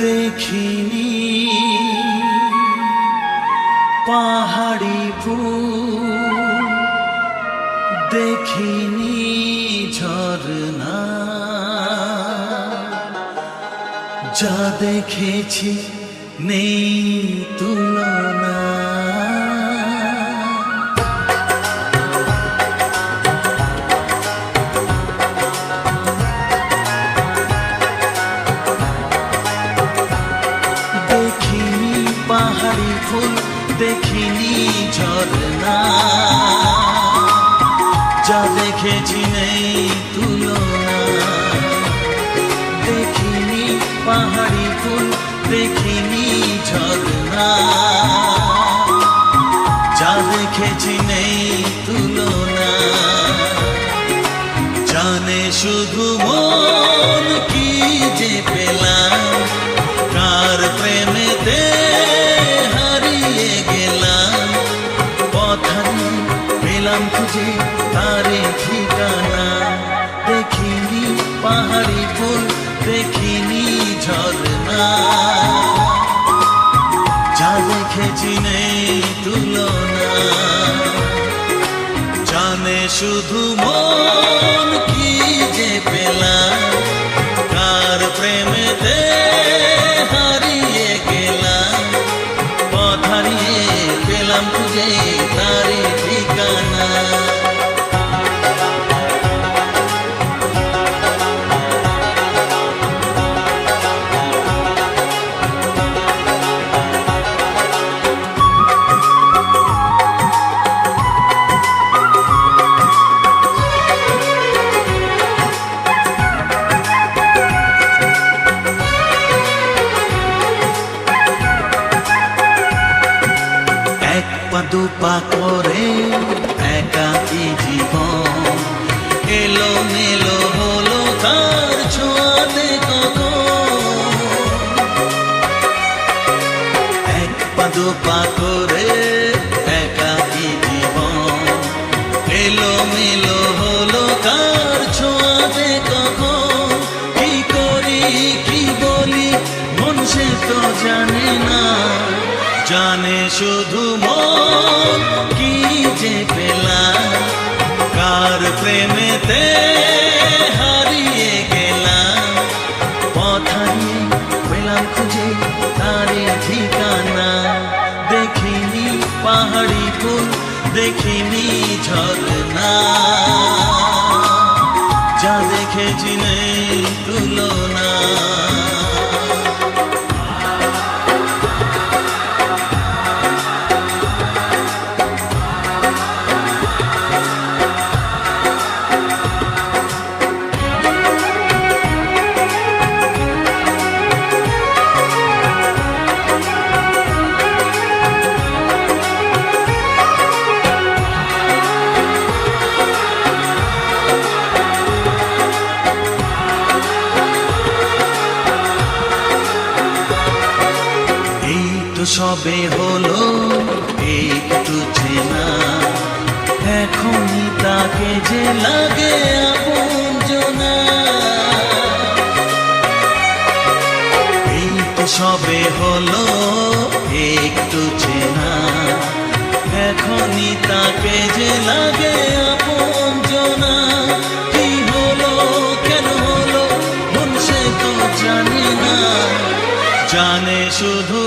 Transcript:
দেখিনি পাহাড়ি ফুল, দেখিনি ঝরনা, যা দেখেছি নেই তুলনা। দেখিনি পাহাড়ি ফুল, দেখিনি ঝরনা, যা দেখেছি নেই তুলনা। দেখিনি পাহাড়ি ফুল, দেখিনি ঝরনা, যা দেখেছি নেই তুলনা। জানে শুধু মন কি যে পেলাম, কার প্রেমেতে হারিয়ে গেলাম। পথারে পেলাম খুঁজে তারে ঠিকানা। দেখিনি পাহাড়ি ফুল, দেখিনি ঝরনা, যা দেখেছি নেই তুলনা। জানে শুধু মন কি যে পেলাম, কার প্রেমেতে হারিয়ে গেলাম। পথ হারিয়ে পেলাম খুঁজে তারে ঠিকানা। দুপা করে একাকী জীবন, এলো মেলো হলো তার ছোঁয়াতে কখন। এক পা দুপা করে একাকী জীবন, এলো মেলো হলো তার ছোঁয়াতে কখন। কি করি কি বলি মন সে তো জানে না, জানে শুধু মন কি যে পেলাম, কার প্রেমেতে হারিয়ে গেলাম। পথ হারিয়ে পেলাম খুঁজে তারে ঠিকানা। দেখিনি পাহাড়ি ফুল, দেখিনি ঝরনা, যা দেখেছি নেই তুলনা। সবে হলো একটু চেনা, এখনই তাকে যে লাগে আপনজনা। এই তো সবে হলো একটু চেনা, এখনই তাকে যে লাগে আপনজনা। কি হলো কেন হলো মন সে তো জানে না, জানে শুধু